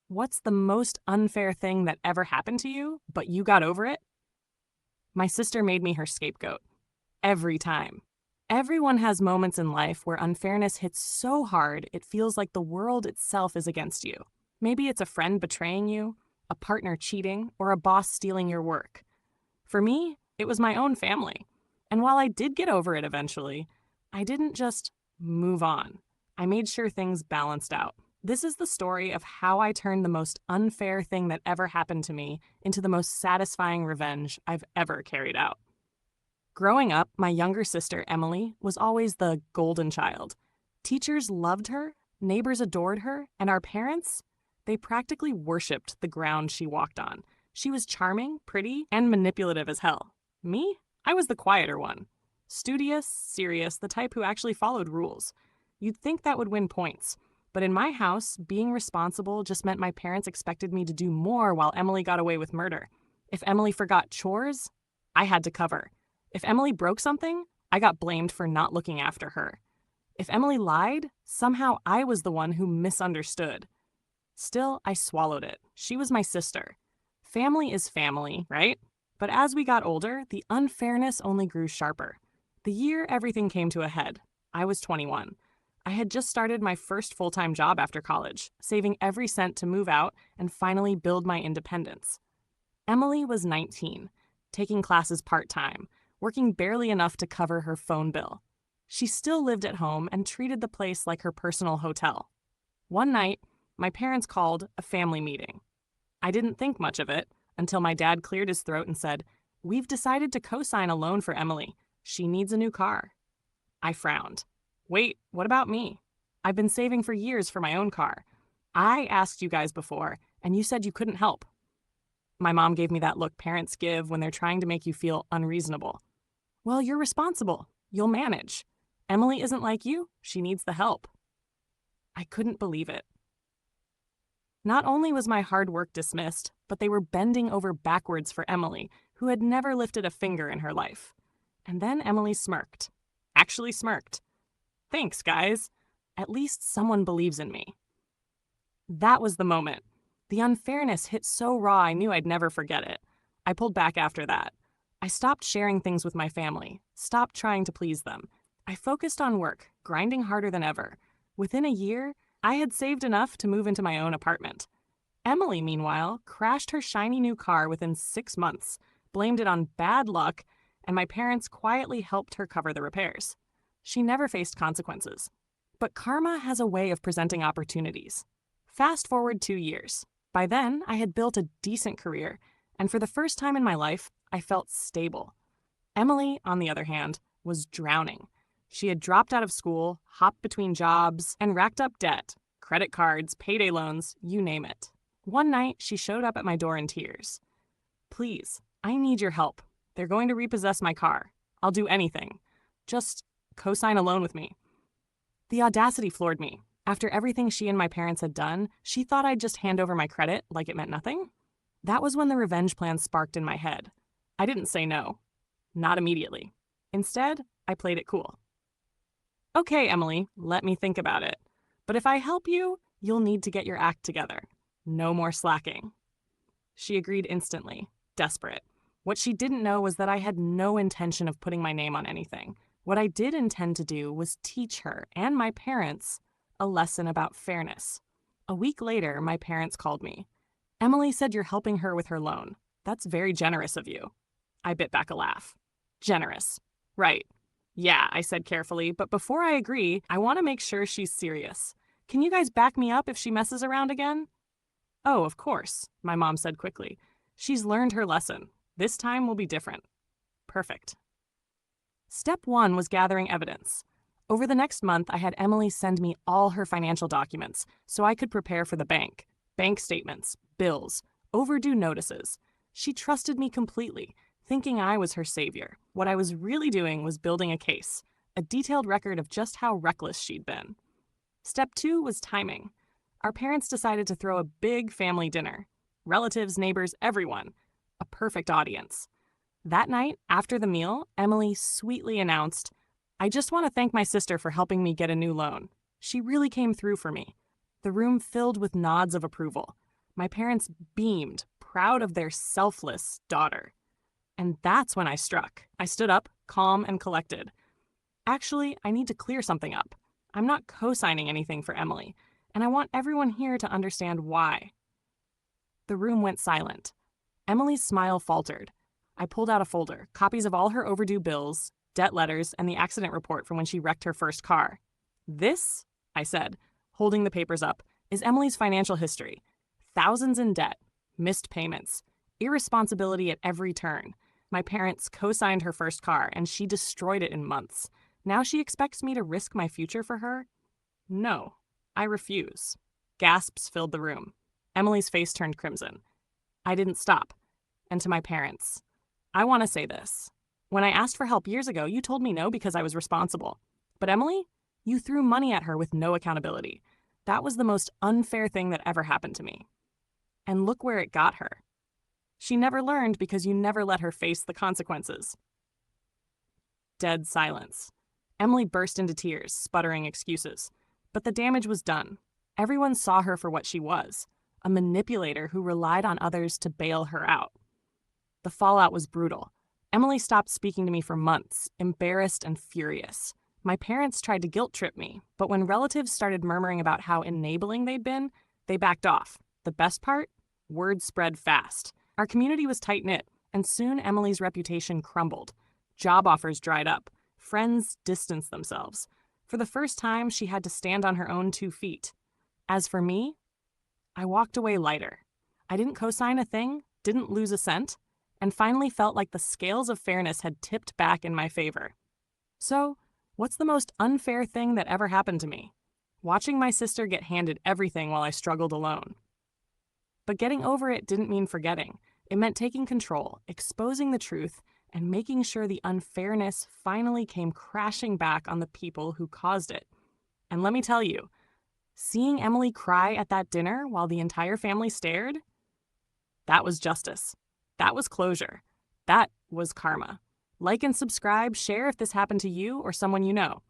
What's the most unfair thing that ever happened to you, but you got over it? My sister made me her scapegoat. Every time. Everyone has moments in life where unfairness hits so hard it feels like the world itself is against you. Maybe it's a friend betraying you, a partner cheating, or a boss stealing your work. For me, it was my own family. And while I did get over it eventually, I didn't just move on. I made sure things balanced out. This is the story of how I turned the most unfair thing that ever happened to me into the most satisfying revenge I've ever carried out. Growing up, my younger sister, Emily, was always the golden child. Teachers loved her, neighbors adored her, and our parents, they practically worshipped the ground she walked on. She was charming, pretty, and manipulative as hell. Me? I was the quieter one. Studious, serious, the type who actually followed rules. You'd think that would win points. But in my house, being responsible just meant my parents expected me to do more while Emily got away with murder. If Emily forgot chores, I had to cover. If Emily broke something, I got blamed for not looking after her. If Emily lied, somehow I was the one who misunderstood. Still, I swallowed it. She was my sister. Family is family, right? But as we got older, the unfairness only grew sharper. The year everything came to a head, I was 21. I had just started my first full-time job after college, saving every cent to move out and finally build my independence. Emily was 19, taking classes part-time, working barely enough to cover her phone bill. She still lived at home and treated the place like her personal hotel. One night, my parents called a family meeting. I didn't think much of it until my dad cleared his throat and said, "We've decided to co-sign a loan for Emily. She needs a new car." I frowned. Wait, what about me? I've been saving for years for my own car. I asked you guys before, and you said you couldn't help. My mom gave me that look parents give when they're trying to make you feel unreasonable. Well, you're responsible. You'll manage. Emily isn't like you. She needs the help. I couldn't believe it. Not only was my hard work dismissed, but they were bending over backwards for Emily, who had never lifted a finger in her life. And then Emily smirked. Actually smirked. Thanks, guys. At least someone believes in me. That was the moment. The unfairness hit so raw I knew I'd never forget it. I pulled back after that. I stopped sharing things with my family, stopped trying to please them. I focused on work, grinding harder than ever. Within a year, I had saved enough to move into my own apartment. Emily, meanwhile, crashed her shiny new car within 6 months, blamed it on bad luck, and my parents quietly helped her cover the repairs. She never faced consequences. But karma has a way of presenting opportunities. Fast forward 2 years. By then, I had built a decent career, and for the first time in my life, I felt stable. Emily, on the other hand, was drowning. She had dropped out of school, hopped between jobs, and racked up debt. Credit cards, payday loans, you name it. One night, she showed up at my door in tears. "Please, I need your help. They're going to repossess my car. I'll do anything. Just co-sign a loan with me." The audacity floored me. After everything she and my parents had done, she thought I'd just hand over my credit like it meant nothing. That was when the revenge plan sparked in my head. I didn't say no. Not immediately. Instead, I played it cool. "Okay, Emily, let me think about it. But if I help you, you'll need to get your act together. No more slacking." She agreed instantly, desperate. What she didn't know was that I had no intention of putting my name on anything. What I did intend to do was teach her and my parents a lesson about fairness. A week later, my parents called me. "Emily said you're helping her with her loan. That's very generous of you." I bit back a laugh. Generous. Right. Yeah, I said carefully, but before I agree, I want to make sure she's serious. Can you guys back me up if she messes around again? "Oh, of course," my mom said quickly. "She's learned her lesson. This time will be different." Perfect. Step 1 was gathering evidence. Over the next month, I had Emily send me all her financial documents so I could prepare for the bank. Bank statements, bills, overdue notices. She trusted me completely, thinking I was her savior. What I was really doing was building a case, a detailed record of just how reckless she'd been. Step 2 was timing. Our parents decided to throw a big family dinner. Relatives, neighbors, everyone. A perfect audience. That night, after the meal, Emily sweetly announced, "I just want to thank my sister for helping me get a new loan. She really came through for me." The room filled with nods of approval. My parents beamed, proud of their selfless daughter. And that's when I struck. I stood up, calm and collected. Actually, I need to clear something up. I'm not co-signing anything for Emily, and I want everyone here to understand why. The room went silent. Emily's smile faltered. I pulled out a folder, copies of all her overdue bills, debt letters, and the accident report from when she wrecked her first car. This, I said, holding the papers up, is Emily's financial history. Thousands in debt, missed payments, irresponsibility at every turn. My parents co-signed her first car, and she destroyed it in months. Now she expects me to risk my future for her? No, I refuse. Gasps filled the room. Emily's face turned crimson. I didn't stop. And to my parents, I want to say this. When I asked for help years ago, you told me no because I was responsible. But Emily, you threw money at her with no accountability. That was the most unfair thing that ever happened to me. And look where it got her. She never learned because you never let her face the consequences. Dead silence. Emily burst into tears, sputtering excuses. But the damage was done. Everyone saw her for what she was, a manipulator who relied on others to bail her out. The fallout was brutal. Emily stopped speaking to me for months, embarrassed and furious. My parents tried to guilt trip me, but when relatives started murmuring about how enabling they'd been, they backed off. The best part? Word spread fast. Our community was tight-knit, and soon Emily's reputation crumbled. Job offers dried up. Friends distanced themselves. For the first time, she had to stand on her own 2 feet. As for me, I walked away lighter. I didn't co-sign a thing, didn't lose a cent, and finally felt like the scales of fairness had tipped back in my favor. So, what's the most unfair thing that ever happened to me? Watching my sister get handed everything while I struggled alone. But getting over it didn't mean forgetting. It meant taking control, exposing the truth, and making sure the unfairness finally came crashing back on the people who caused it. And let me tell you, seeing Emily cry at that dinner while the entire family stared, that was justice. That was closure. That was karma. Like and subscribe, share if this happened to you or someone you know.